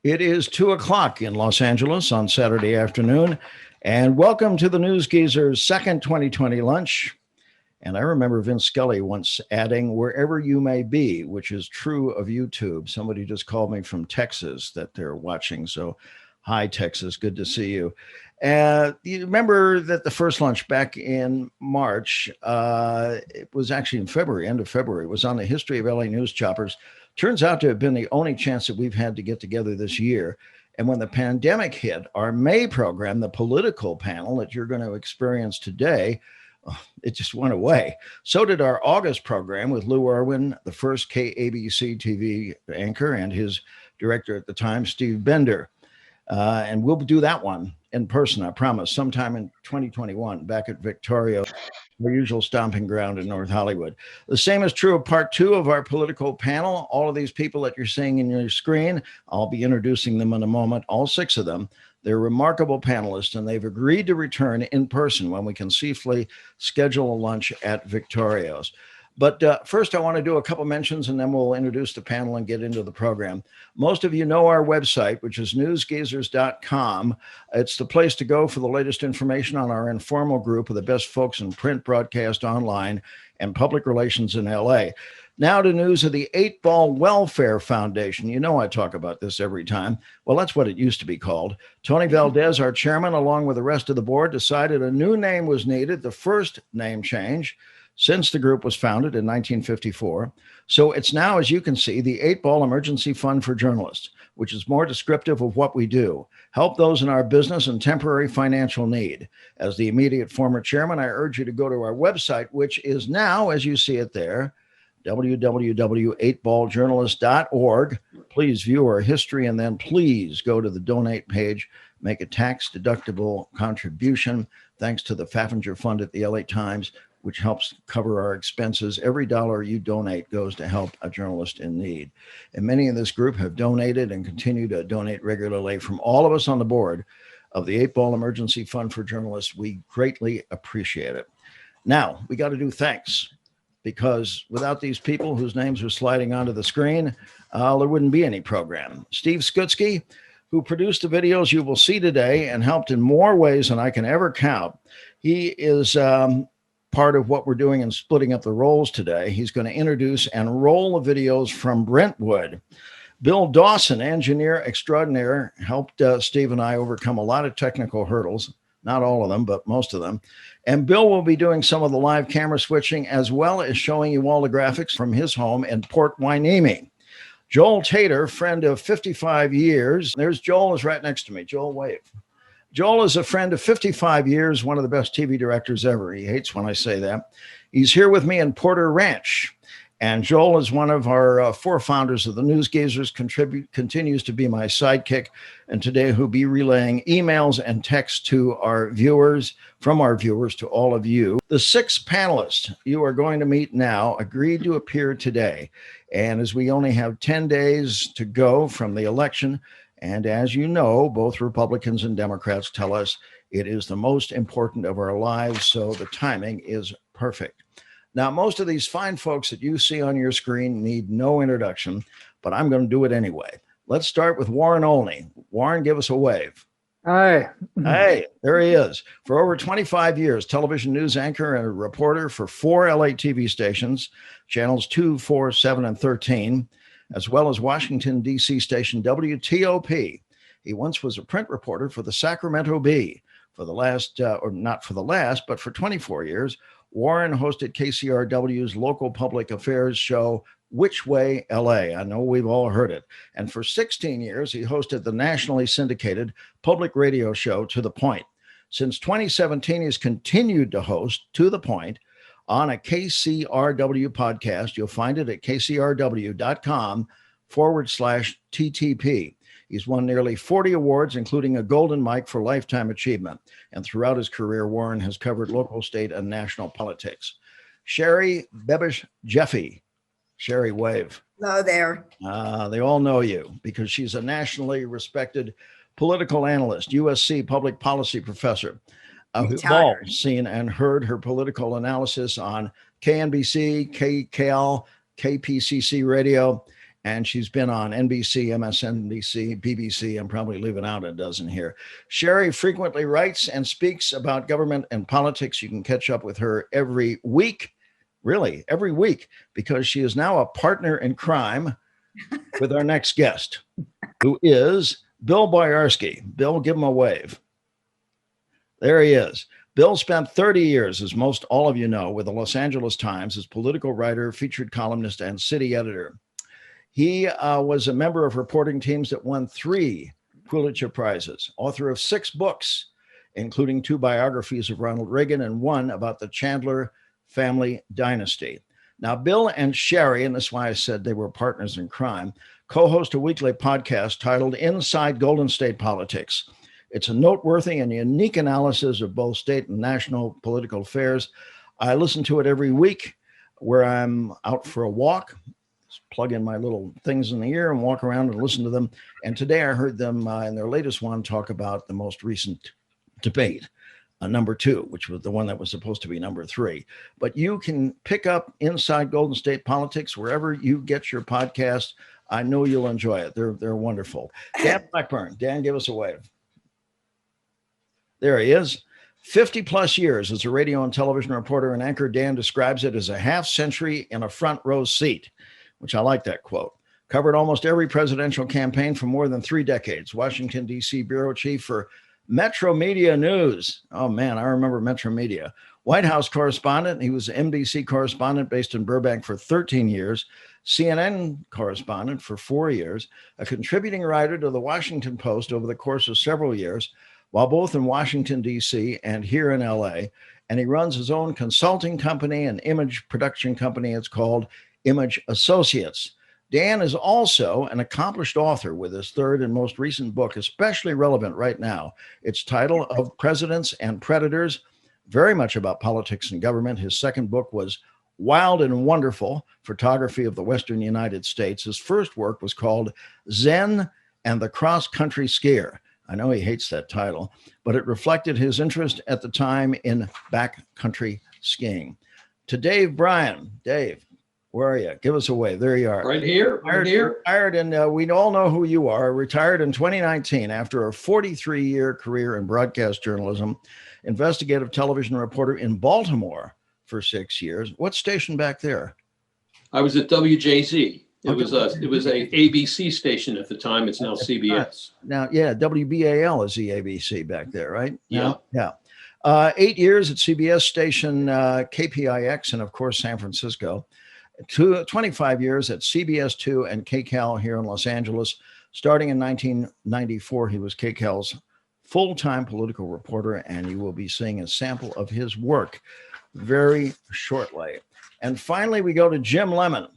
It is 2 o'clock in Los Angeles on Saturday afternoon, and welcome to the NewsGeezers' second 2020 lunch. And I remember Vince Scully once adding, wherever you may be, which is true of YouTube. Somebody just called me from Texas that they're watching. So, hi, Texas. Good to see you. You remember that the first lunch back in March, it was actually in February, end of February, was on the history of LA news choppers. Turns out to have been the only chance that we've had to get together this year. And when the pandemic hit, our May program, the political panel that you're going to experience today, it just went away. So did our August program with Lou Irwin, the first KABC TV anchor, and his director at the time, Steve Bender. And we'll do that one in person, I promise, sometime in 2021 back at Victoria, our usual stomping ground in North Hollywood. The same is true of part two of our political panel. All of these people that you're seeing in your screen, I'll be introducing them in a moment, all six of them. They're remarkable panelists, and they've agreed to return in person when we can safely schedule a lunch at Victoria's. But first, I want to do a couple mentions, and then we'll introduce the panel and get into the program. Most of you know our website, which is newsgeezers.com. It's the place to go for the latest information on our informal group of the best folks in print, broadcast, online, and public relations in LA. Now to news of the 8-Ball Welfare Foundation. You know I talk about this every time. Well, that's what it used to be called. Tony Valdez, our chairman, along with the rest of the board, decided a new name was needed, the first name change since the group was founded in 1954. So it's now, as you can see, the 8-Ball Emergency Fund for Journalists, which is more descriptive of what we do. Help those in our business and temporary financial need. As the immediate former chairman, I urge you to go to our website, which is now, as you see it there, www.8balljournalist.org. Please view our history, and then please go to the donate page, make a tax-deductible contribution, thanks to the Faffinger Fund at the LA Times, which helps cover our expenses. Every dollar you donate goes to help a journalist in need. And many in this group have donated and continue to donate regularly. From all of us on the board of the 8-Ball Emergency Fund for Journalists, we greatly appreciate it. Now, we got to do thanks, because without these people whose names are sliding onto the screen, there wouldn't be any program. Steve Skutsky, who produced the videos you will see today and helped in more ways than I can ever count. He is part of what we're doing in splitting up the roles today. He's going to introduce and roll the videos from Brentwood. Bill Dawson, engineer extraordinaire, helped Steve and I overcome a lot of technical hurdles. Not all of them, but most of them. And Bill will be doing some of the live camera switching, as well as showing you all the graphics from his home in Port Hueneme. Joel Tater, friend of 55 years. There's Joel, is right next to me. Joel, wave. Joel is a friend of 55 years, one of the best TV directors ever. He hates when I say that. He's here with me in Porter Ranch. And Joel is one of our four founders of the NewsGeezers, continues to be my sidekick, and today he'll be relaying emails and texts to our viewers, from our viewers to all of you. The six panelists you are going to meet now agreed to appear today. And as we only have 10 days to go from the election, and as you know, both Republicans and Democrats tell us it is the most important of our lives, so the timing is perfect. Now, most of these fine folks that you see on your screen need no introduction, but I'm going to do it anyway. Let's start with Warren Olney. Warren, give us a wave. Hi. Hey, there he is. For over 25 years, television news anchor and a reporter for 4 LA TV stations, channels 2, 4, 7, and 13, as well as Washington, D.C. station WTOP. He once was a print reporter for the Sacramento Bee. For the last, or not for the last, but for 24 years, Warren hosted KCRW's local public affairs show, Which Way LA? I know we've all heard it. And for 16 years, he hosted the nationally syndicated public radio show, To The Point. Since 2017, he's continued to host To The Point on a KCRW podcast. You'll find it at kcrw.com/TTP. He's won nearly 40 awards, including a Golden Mike for Lifetime Achievement. And throughout his career, Warren has covered local, state, and national politics. Sherry Bebitch Jeffe. Sherry, wave. Hello there. They all know you because she's a nationally respected political analyst, USC public policy professor. We've all seen and heard her political analysis on KNBC, KCAL, KPCC radio, and she's been on NBC, MSNBC, BBC. I'm probably leaving out a dozen here. Sherry frequently writes and speaks about government and politics. You can catch up with her every week, really every week, because she is now a partner in crime with our next guest, who is Bill Boyarsky. Bill, give him a wave. There he is. Bill spent 30 years, as most all of you know, with the Los Angeles Times as political writer, featured columnist, and city editor. He was a member of reporting teams that won 3 Pulitzer Prizes, author of 6 books, including 2 biographies of Ronald Reagan and 1 about the Chandler family dynasty. Now, Bill and Sherry, and that's why I said they were partners in crime, co-host a weekly podcast titled Inside Golden State Politics. It's a noteworthy and unique analysis of both state and national political affairs. I listen to it every week where I'm out for a walk, plug in my little things in the ear and walk around and listen to them. And today I heard them in their latest one talk about the most recent debate, number 2, which was the one that was supposed to be number 3. But you can pick up Inside Golden State Politics wherever you get your podcast. I know you'll enjoy it. They're wonderful. Dan Blackburn. Dan, give us a wave. There he is. 50 plus years as a radio and television reporter and anchor, Dan describes it as a half century in a front row seat, which I like that quote. Covered almost every presidential campaign for more than 3 decades. Washington, D.C. bureau chief for Metro Media News. Oh, man, I remember Metro Media. White House correspondent. He was an NBC correspondent based in Burbank for 13 years. CNN correspondent for 4 years. A contributing writer to the Washington Post over the course of several years, while both in Washington, D.C. and here in L.A. And he runs his own consulting company and image production company. It's called Image Associates. Dan is also an accomplished author with his 3rd and most recent book, especially relevant right now. Its title, Of Presidents and Predators, very much about politics and government. His 2nd book was Wild and Wonderful, Photography of the Western United States. His first work was called Zen and the Cross-Country Skier. I know he hates that title, but it reflected his interest at the time in backcountry skiing. To Dave Bryan. Dave, where are you? Give us a wave. There you are. Right here. Retired, and we all know who you are. Retired in 2019 after a 43-year career in broadcast journalism, investigative television reporter in Baltimore for 6 years. What station back there? I was at WJZ. It was a ABC station at the time. It's now CBS. Now, yeah, WBAL is the ABC back there, right? Yeah. Yeah. 8 years at CBS station KPIX and, of course, San Francisco. 25 years at CBS2 and KCAL here in Los Angeles. Starting in 1994, he was KCAL's full-time political reporter, and you will be seeing a sample of his work very shortly. And finally, we go to Jim Lemon,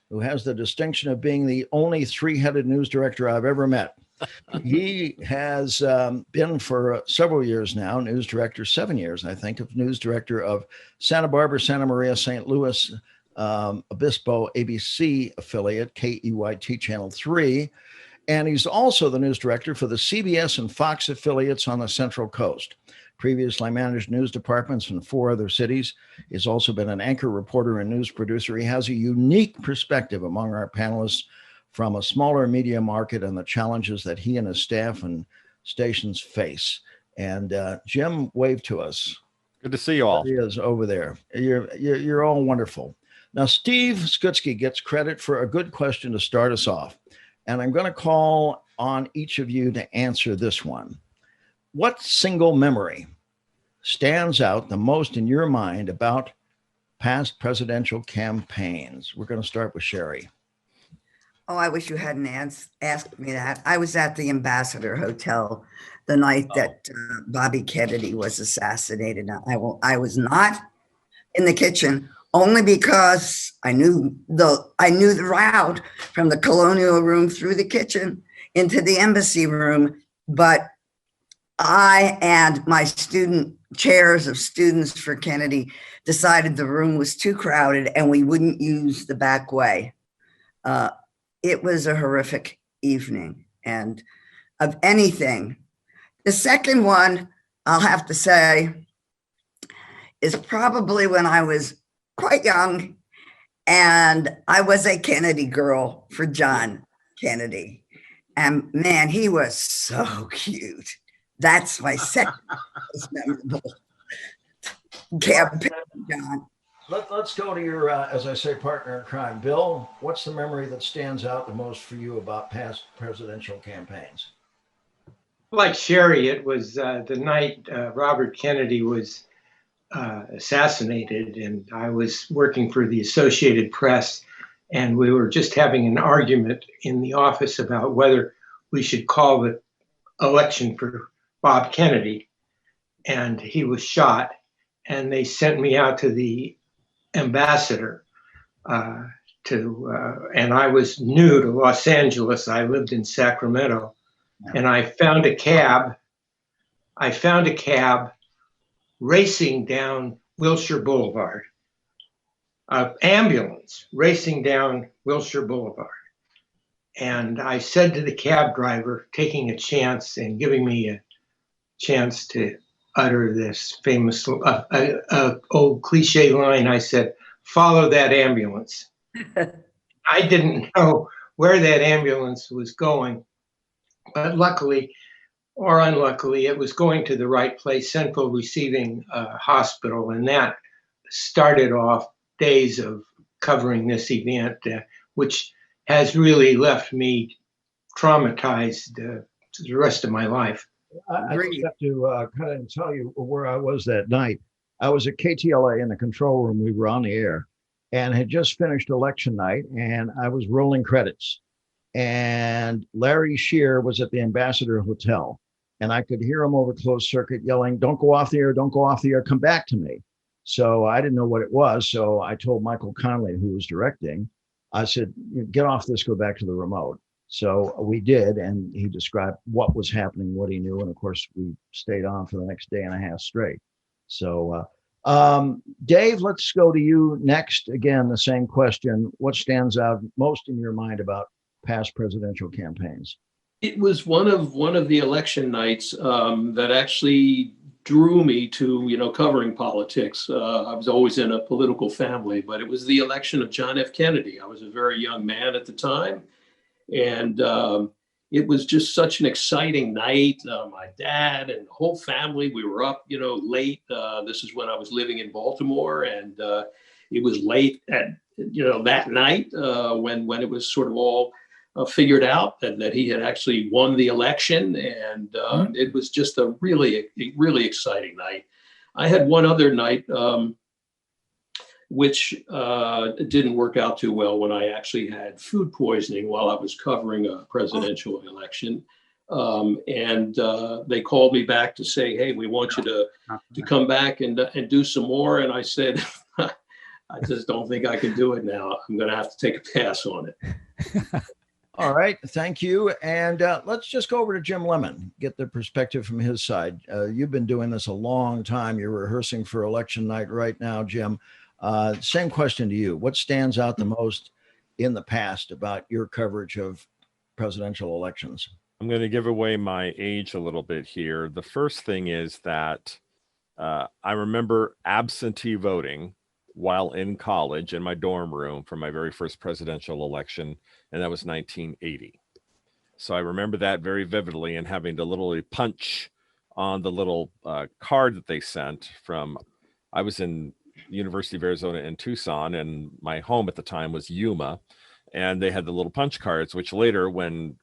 who has the distinction of being the only 3-headed news director I've ever met. He has been for several years now, news director, 7 years, I think, of news director of Santa Barbara, Santa Maria, St. Louis, Obispo ABC affiliate, KEYT Channel 3. And he's also the news director for the CBS and Fox affiliates on the Central Coast. Previously managed news departments in 4 other cities. He's also been an anchor, reporter, and news producer. He has a unique perspective among our panelists from a smaller media market and the challenges that he and his staff and stations face. And Jim, wave to us. Good to see you all. He is over there. You're all wonderful. Now, Steve Skutsky gets credit for a good question to start us off. And I'm going to call on each of you to answer this one. What single memory stands out the most in your mind about past presidential campaigns? We're going to start with Sherry. Oh, I wish you hadn't asked me that. I was at the Ambassador Hotel the night that Bobby Kennedy was assassinated. I was not in the kitchen, only because I knew the route from the Colonial Room through the kitchen into the embassy room, but I and my chairs of students for Kennedy decided the room was too crowded and we wouldn't use the back way. It was a horrific evening, and of anything. The second one, I'll have to say, is probably when I was quite young And I was a Kennedy girl for John Kennedy. And man, he was so cute. That's my second most memorable campaign, John. Let's go to your, as I say, partner in crime. Bill, what's the memory that stands out the most for you about past presidential campaigns? Like Sherry, it was the night Robert Kennedy was assassinated, and I was working for the Associated Press, and we were just having an argument in the office about whether we should call the election for Bob Kennedy. And he was shot, and they sent me out to the ambassador and I was new to Los Angeles. I lived in Sacramento, and I found a cab. Racing down Wilshire Boulevard, ambulance racing down Wilshire Boulevard. And I said to the cab driver, taking a chance and giving me a chance to utter this famous old cliche line, I said, "Follow that ambulance." I didn't know where that ambulance was going, but luckily or unluckily, it was going to the right place, Central Receiving Hospital, and that started off days of covering this event, which has really left me traumatized the rest of my life. I just have to kind of tell you where I was that night. I was at KTLA in the control room. We were on the air and had just finished election night, and I was rolling credits. And Larry Shear was at the Ambassador Hotel, and I could hear him over closed circuit yelling, "Don't go off the air, don't go off the air, come back to me." So I didn't know what it was. So I told Michael Conley, who was directing, I said, "Get off this, go back to the remote." So we did, and he described what was happening, what he knew, and of course we stayed on for the next day and a half straight. So Dave, let's go to you next. Again, the same question. What stands out most in your mind about past presidential campaigns? It was one of the election nights that actually drew me to covering politics. I was always in a political family, but it was the election of John F. Kennedy. I was a very young man at the time, and it was just such an exciting night. My dad and the whole family, we were up late. This is when I was living in Baltimore, and it was late at that night when it was sort of all figured out that he had actually won the election, and it was just a really exciting night. I had one other night which didn't work out too well, when I actually had food poisoning while I was covering a presidential election. And they called me back to say, "Hey, we want you to come back and do some more." And I said, "I just don't think I can do it now. I'm going to have to take a pass on it." All right, thank you. And let's just go over to Jim Lemon, get the perspective from his side. You've been doing this a long time. You're rehearsing for election night right now, Jim. Same question to you. What stands out the most in the past about your coverage of presidential elections? I'm going to give away my age a little bit here. The first thing is that I remember absentee voting while in college in my dorm room for my very first presidential election, and that was 1980. So I remember that very vividly, and having to literally punch on the little card that they sent from, I was in University of Arizona in Tucson, and my home at the time was Yuma, and they had the little punch cards, which later, when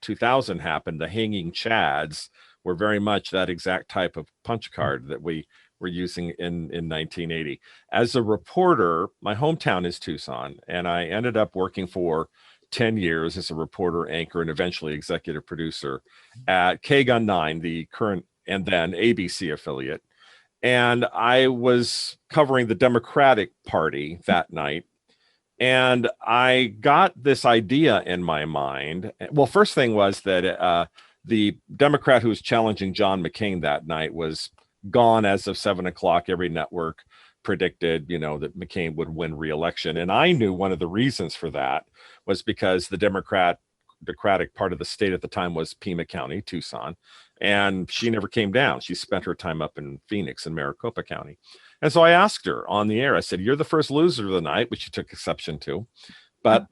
2000 happened, the hanging chads were very much that exact type of punch card that we were using in 1980. As a reporter, my hometown is Tucson, and I ended up working for 10 years as a reporter, anchor, and eventually executive producer at KGUN 9, the current and then ABC affiliate. And I was covering the Democratic Party that night. And I got this idea in my mind. Well, first thing was that the Democrat who was challenging John McCain that night was gone as of 7 o'clock. Every network predicted, that McCain would win re-election. And I knew one of the reasons for that was because the Democratic part of the state at the time was Pima County, Tucson, and she never came down. She spent her time up in Phoenix and Maricopa County. And so I asked her on the air, I said, "You're the first loser of the night," which she took exception to. But,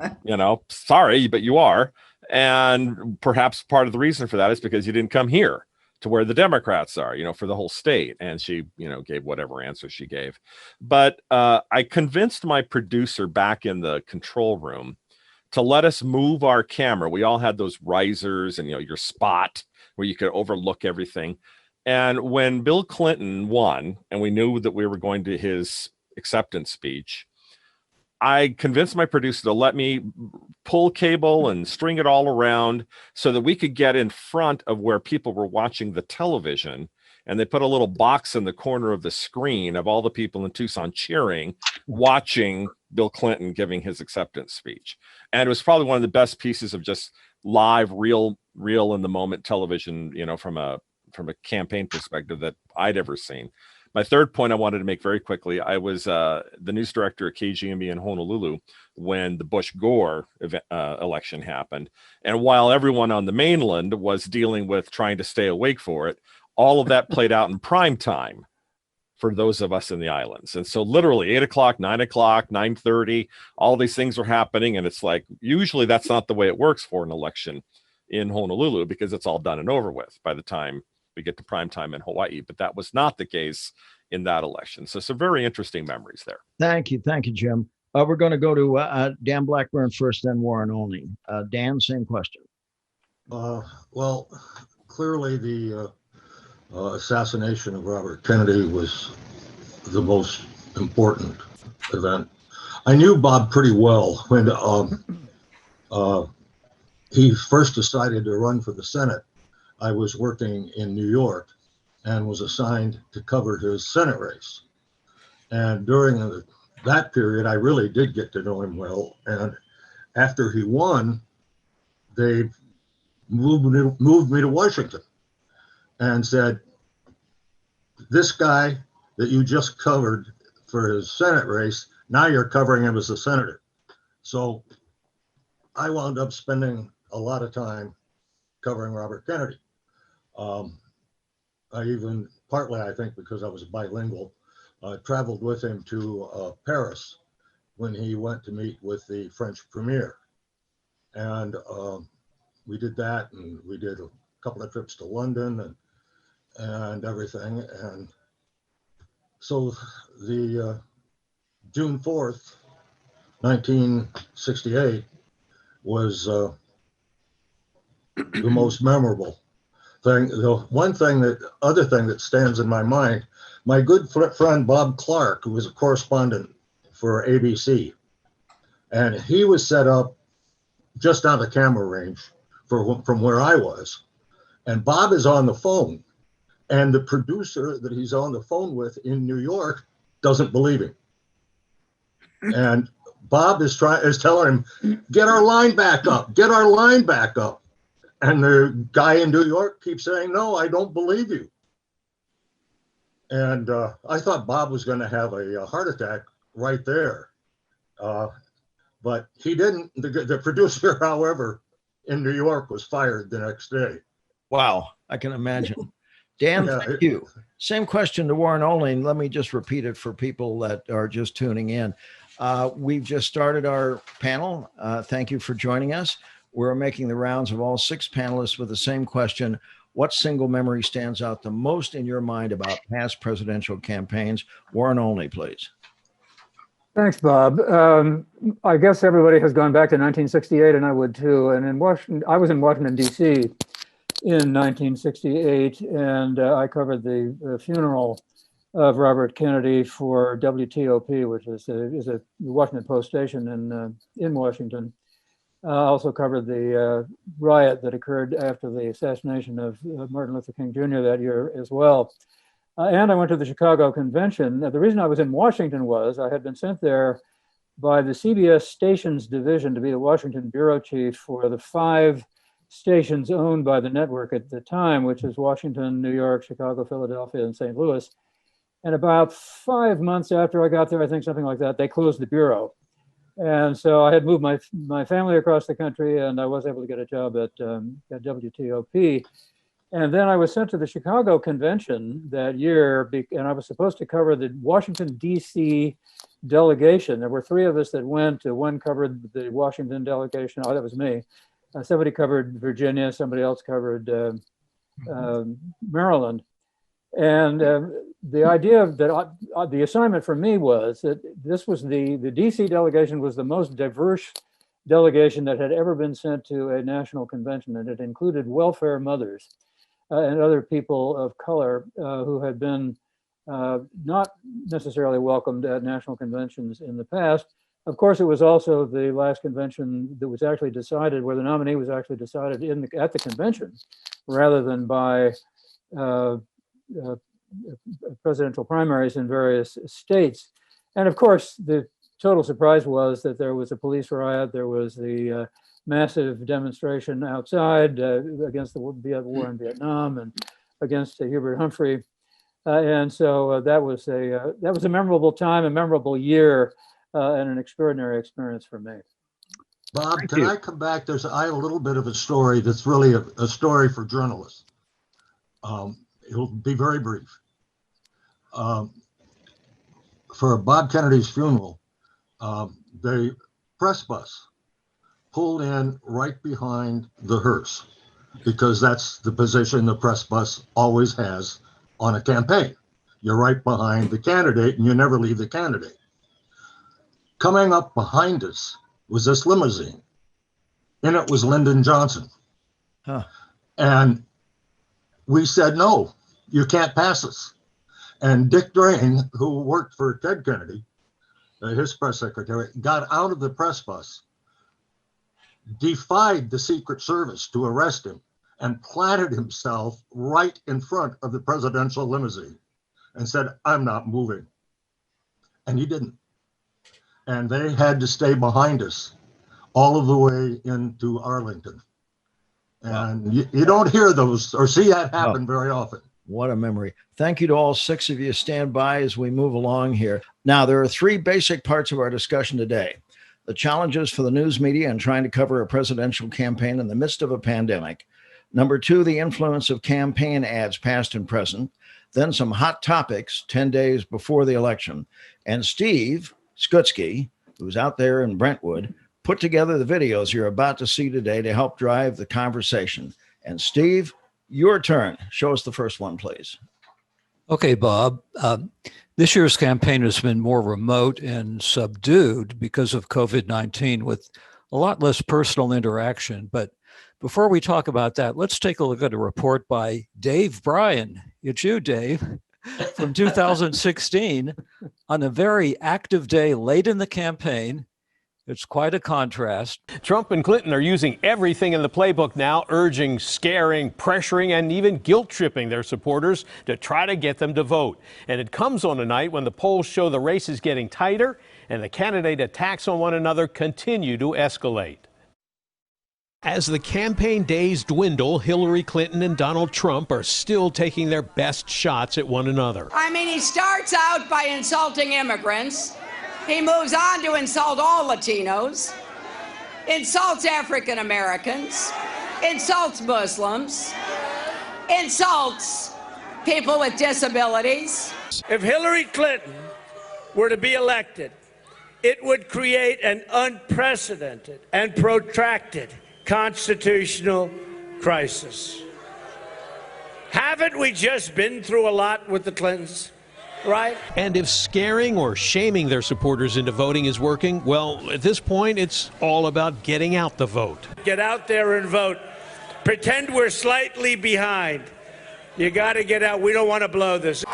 sorry, but you are. And perhaps part of the reason for that is because you didn't come here to where the Democrats are, for the whole state. And she, gave whatever answer she gave. But I convinced my producer back in the control room to let us move our camera. We all had those risers and, your spot where you could overlook everything. And when Bill Clinton won, and we knew that we were going to his acceptance speech, I convinced my producer to let me pull cable and string it all around so that we could get in front of where people were watching the television. And they put a little box in the corner of the screen of all the people in Tucson cheering, watching Bill Clinton giving his acceptance speech. And it was probably one of the best pieces of just live, real in the moment television, from a campaign perspective that I'd ever seen. My third point I wanted to make very quickly, I was the news director at KGMB in Honolulu when the Bush-Gore election happened. And while everyone on the mainland was dealing with trying to stay awake for it, all of that played out in prime time for those of us in the islands. And so literally 8 o'clock, 9 o'clock, 9:30, all these things were happening. And it's like, usually that's not the way it works for an election in Honolulu, because it's all done and over with by the time we get to prime time in Hawaii. But that was not the case in that election. So some very interesting memories there. Thank you, Jim. We're going to go to Dan Blackburn first, then Warren Olney. Dan, same question. Well, clearly the assassination of Robert Kennedy was the most important event. I knew Bob pretty well when he first decided to run for the Senate. I was working in New York and was assigned to cover his Senate race. And during that period, I really did get to know him well. And after he won, they moved me to Washington and said, "This guy that you just covered for his Senate race, now you're covering him as a senator." So I wound up spending a lot of time covering Robert Kennedy. I even, partly I think because I was bilingual, traveled with him to Paris when he went to meet with the French premier. And we did that, and we did a couple of trips to London and everything. And so the June 4th, 1968 was the most memorable thing. The other thing that stands in my mind, my good friend Bob Clark, who was a correspondent for ABC, and he was set up just out of camera range from where I was. And Bob is on the phone, and the producer that he's on the phone with in New York doesn't believe him. And Bob is telling him, "Get our line back up, get our line back up." And the guy in New York keeps saying, "No, I don't believe you." And I thought Bob was going to have a heart attack right there. But he didn't. The producer, however, in New York was fired the next day. Wow, I can imagine. Dan, Yeah, thank you. Same question to Warren Olney, and let me just repeat it for people that are just tuning in. We've just started our panel. Thank you for joining us. We're making the rounds of all 6 panelists with the same question. What single memory stands out the most in your mind about past presidential campaigns? Warren Olney, please. Thanks, Bob. I guess everybody has gone back to 1968, and I would too. And in Washington, I was in Washington, D.C. in 1968, and I covered the funeral of Robert Kennedy for WTOP, which is a Washington Post station in Washington. Also covered the riot that occurred after the assassination of Martin Luther King Jr. that year as well. And I went to the Chicago convention. The reason I was in Washington was I had been sent there by the CBS Stations Division to be the Washington bureau chief for the 5 stations owned by the network at the time, which is Washington, New York, Chicago, Philadelphia, and St. Louis. And about 5 months after I got there, I think something like that, they closed the bureau. And so I had moved my family across the country, and I was able to get a job at WTOP. And then I was sent to the Chicago convention that year, and I was supposed to cover the Washington, D.C. delegation. There were three of us that went. One covered the Washington delegation. Oh, that was me. Somebody covered Virginia. Somebody else covered Maryland. And the idea that the assignment for me was that this was the DC delegation was the most diverse delegation that had ever been sent to a national convention, and it included welfare mothers and other people of color who had been not necessarily welcomed at national conventions in the past. Of course, it was also the last convention that was actually decided, where the nominee was actually decided at the convention, rather than by presidential primaries in various states. And of course, the total surprise was that there was a police riot. There was the massive demonstration outside against the war in Vietnam and against Hubert Humphrey. And so that was a memorable time, a memorable year, and an extraordinary experience for me. Bob, can I come back? I have a little bit of a story that's really a story for journalists. It'll be very brief. For Bob Kennedy's funeral, the press bus pulled in right behind the hearse, because that's the position the press bus always has on a campaign. You're right behind the candidate and you never leave the candidate. Coming up behind us was this limousine. In it was Lyndon Johnson. Huh. And we said, no, you can't pass us. And Dick Drain, who worked for Ted Kennedy, his press secretary, got out of the press bus, defied the Secret Service to arrest him, and planted himself right in front of the presidential limousine and said, I'm not moving. And he didn't. And they had to stay behind us all of the way into Arlington. And wow. you don't hear those or see that happen very often. What a memory. Thank you to all six of you. Stand by as we move along here. Now, there are three basic parts of our discussion today. The challenges for the news media in trying to cover a presidential campaign in the midst of a pandemic. Number two, the influence of campaign ads, past and present. Then some hot topics 10 days before the election. And Steve Skutsky, who's out there in Brentwood, put together the videos you're about to see today to help drive the conversation. And Steve, your turn. Show us the first one, please. Okay, Bob. This year's campaign has been more remote and subdued because of COVID-19, with a lot less personal interaction. But before we talk about that, let's take a look at a report by Dave Bryan. It's you, Dave, from 2016, on a very active day late in the campaign. It's quite a contrast. Trump and Clinton are using everything in the playbook now, urging, scaring, pressuring, and even guilt-tripping their supporters to try to get them to vote. And it comes on a night when the polls show the race is getting tighter and the candidate attacks on one another continue to escalate. As the campaign days dwindle, Hillary Clinton and Donald Trump are still taking their best shots at one another. I mean, he starts out by insulting immigrants. He moves on to insult all Latinos, insults African Americans, insults Muslims, insults people with disabilities. If Hillary Clinton were to be elected, it would create an unprecedented and protracted constitutional crisis. Haven't we just been through a lot with the Clintons? Right. And if scaring or shaming their supporters into voting is working, well, at this point, it's all about getting out the vote. Get out there and vote. Pretend we're slightly behind. You got to get out. We don't want to blow this.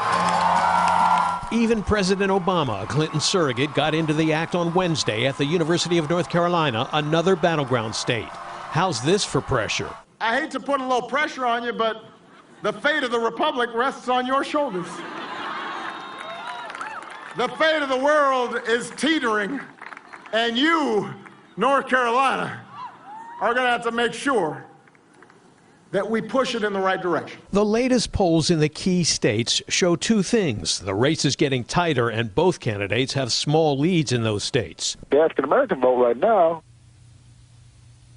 Even President Obama, a Clinton surrogate, got into the act on Wednesday at the University of North Carolina, another battleground state. How's this for pressure? I hate to put a little pressure on you, but the fate of the republic rests on your shoulders. The fate of the world is teetering, and you, North Carolina, are going to have to make sure that we push it in the right direction. The latest polls in the key states show two things. The race is getting tighter, and both candidates have small leads in those states. The African-American vote right now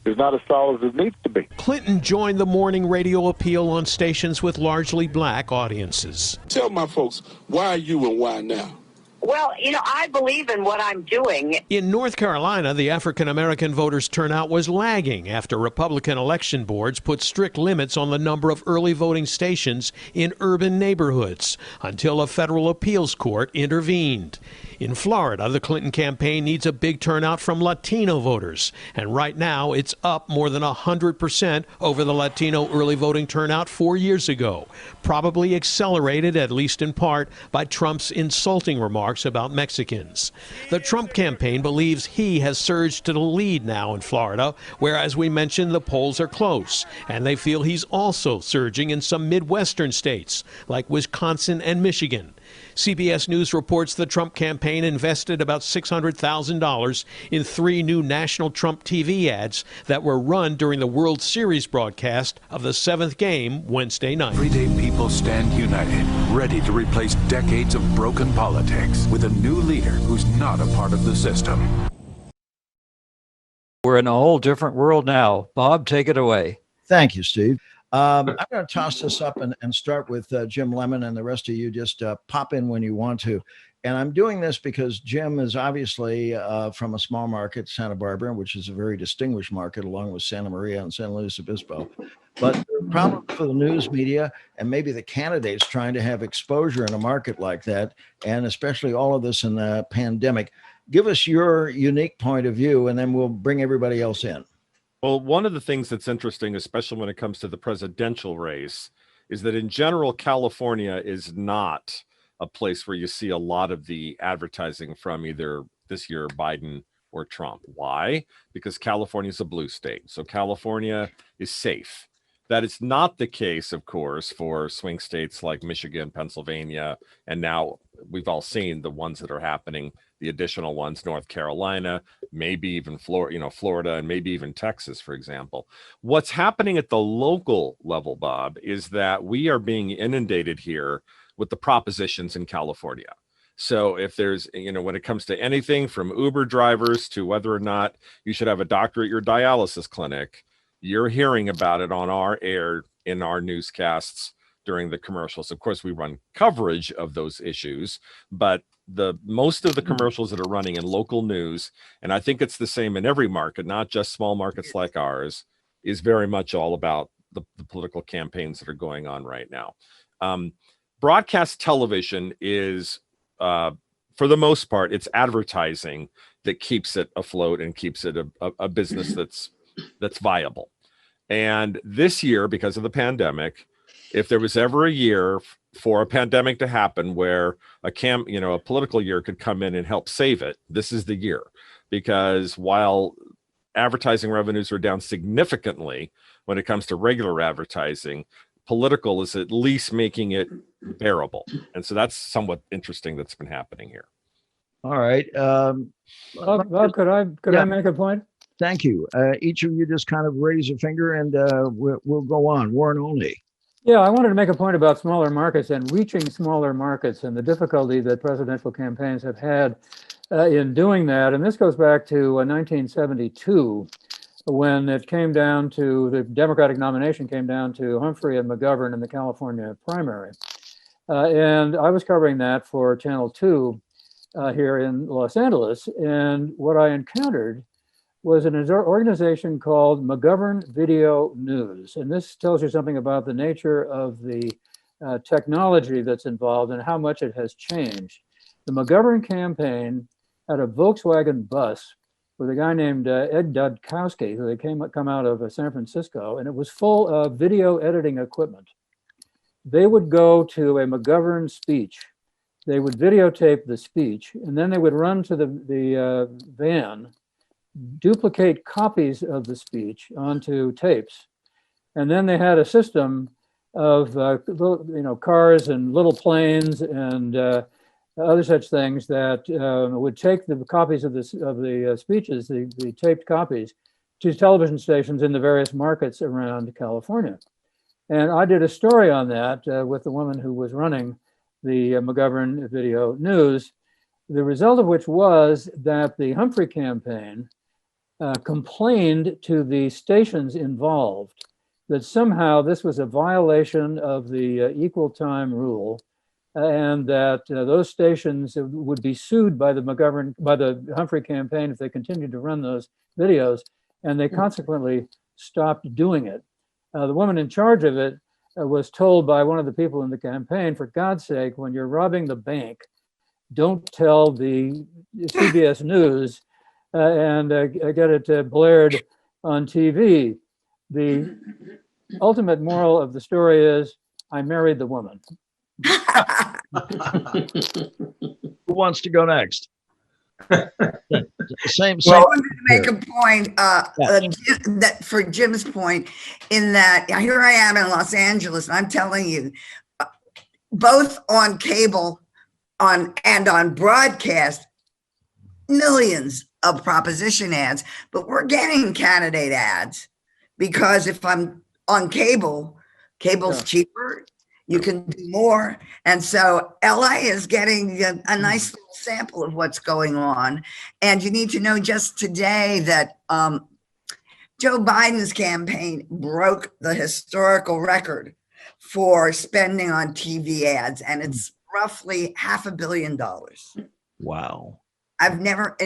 is not as solid as it needs to be. Clinton joined the morning radio appeal on stations with largely black audiences. Tell my folks, why are you and why now? Well, I believe in what I'm doing. In North Carolina, the African-American voters' turnout was lagging after Republican election boards put strict limits on the number of early voting stations in urban neighborhoods until a federal appeals court intervened. In Florida, the Clinton campaign needs a big turnout from Latino voters, and right now it's up more than 100% over the Latino early voting turnout 4 years ago, probably accelerated, at least in part, by Trump's insulting remarks about Mexicans. The Trump campaign believes he has surged to the lead now in Florida, where, as we mentioned, the polls are close, and they feel he's also surging in some Midwestern states like Wisconsin and Michigan. CBS News reports the Trump campaign invested about $600,000 in 3 new national Trump TV ads that were run during the World Series broadcast of the 7th game Wednesday night. Everyday people stand united, ready to replace decades of broken politics with a new leader who's not a part of the system. We're in a whole different world now. Bob, take it away. Thank you, Steve. I'm going to toss this up and start with Jim Lemon, and the rest of you just pop in when you want to. And I'm doing this because Jim is obviously from a small market, Santa Barbara, which is a very distinguished market, along with Santa Maria and San Luis Obispo. But the problem for the news media and maybe the candidates trying to have exposure in a market like that, and especially all of this in the pandemic. Give us your unique point of view, and then we'll bring everybody else in. Well, one of the things that's interesting, especially when it comes to the presidential race, is that in general, California is not a place where you see a lot of the advertising from either this year Biden or Trump. Why? Because California is a blue state. So California is safe. That is not the case, of course, for swing states like Michigan, Pennsylvania, and now we've all seen the ones that are happening, the additional ones, North Carolina, maybe even Florida, and maybe even Texas, for example. What's happening at the local level, Bob, is that we are being inundated here with the propositions in California. So if there's, when it comes to anything from Uber drivers to whether or not you should have a doctor at your dialysis clinic, you're hearing about it on our air in our newscasts during the commercials. Of course, we run coverage of those issues, but most of the commercials that are running in local news, and I think it's the same in every market, not just small markets like ours, is very much all about the political campaigns that are going on right now. Broadcast television is, for the most part, it's advertising that keeps it afloat and keeps it a business that's viable. And this year, because of the pandemic, if there was ever a year for a pandemic to happen where a political year could come in and help save it, this is the year. Because while advertising revenues are down significantly when it comes to regular advertising, political is at least making it bearable. And so that's somewhat interesting that's been happening here. All right. Bob, could I make a point? Thank you. Each of you just kind of raise a finger and we'll go on. Warren Olney. Yeah, I wanted to make a point about smaller markets and reaching smaller markets and the difficulty that presidential campaigns have had in doing that. And this goes back to 1972, when it came down to the Democratic nomination came down to Humphrey and McGovern in the California primary. And I was covering that for Channel 2 here in Los Angeles. And what I encountered was an organization called McGovern Video News. And this tells you something about the nature of the technology that's involved and how much it has changed. The McGovern campaign had a Volkswagen bus with a guy named Ed Dudkowski, who had come out of San Francisco, and it was full of video editing equipment. They would go to a McGovern speech. They would videotape the speech, and then they would run to the van, duplicate copies of the speech onto tapes. And then they had a system of cars and little planes and other such things that would take the copies of the speeches, the taped copies, to television stations in the various markets around California. And I did a story on that with the woman who was running the McGovern Video News, the result of which was that the Humphrey campaign complained to the stations involved that somehow this was a violation of the equal time rule, and that those stations would be sued by the Humphrey campaign if they continued to run those videos, and they consequently stopped doing it. The woman in charge of it was told by one of the people in the campaign, for God's sake, when you're robbing the bank, don't tell the CBS News and get it blared on TV. The ultimate moral of the story is, I married the woman. Who wants to go next? Same. I wanted to make a point that for Jim's point, in that here I am in Los Angeles, and I'm telling you, both on cable and on broadcast, millions of proposition ads, but we're getting candidate ads because if I'm on cable's cheaper. You can do more. And so LA is getting a nice little sample of what's going on. And you need to know just today that Joe Biden's campaign broke the historical record for spending on TV ads. And it's roughly $500 million. Wow. I've never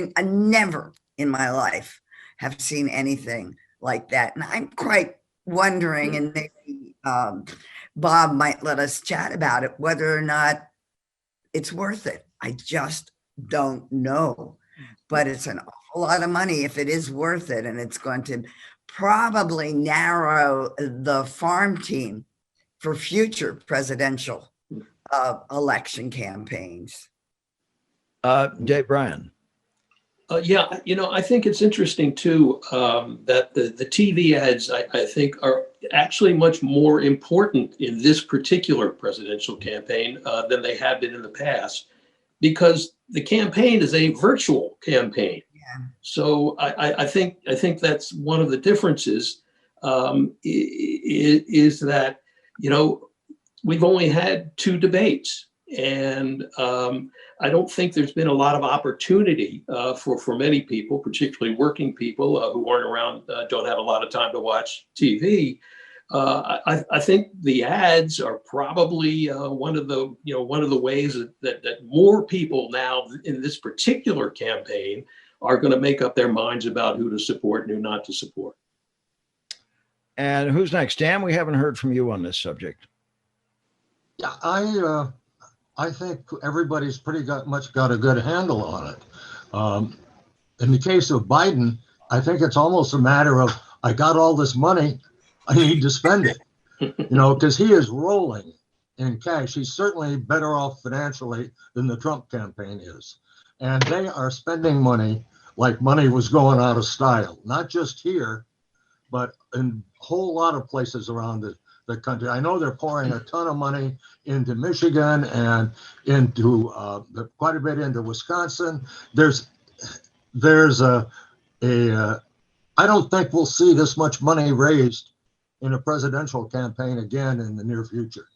in my life have seen anything like that. And I'm quite wondering, and maybe Bob might let us chat about it, whether or not it's worth it. I just don't know, but it's an awful lot of money if it is worth it. And it's going to probably narrow the farm team for future presidential election campaigns. Brian. Yeah, I think it's interesting too that the TV ads, I think, are actually much more important in this particular presidential campaign than they have been in the past, because the campaign is a virtual campaign. Yeah. So I think that's one of the differences is that we've only had 2 debates, and I don't think there's been a lot of opportunity for many people, particularly working people who aren't around, don't have a lot of time to watch TV. I think the ads are probably one of the ways that more people now in this particular campaign are going to make up their minds about who to support and who not to support. And who's next? Dan, we haven't heard from you on this subject. Yeah, I think everybody's pretty much got a good handle on it. In the case of Biden, I think it's almost a matter of, I got all this money, I need to spend it, because he is rolling in cash. He's certainly better off financially than the Trump campaign is. And they are spending money like money was going out of style, not just here, but in a whole lot of places around the country. I know they're pouring a ton of money into Michigan and into quite a bit into Wisconsin. There's I don't think we'll see this much money raised in a presidential campaign again in the near future.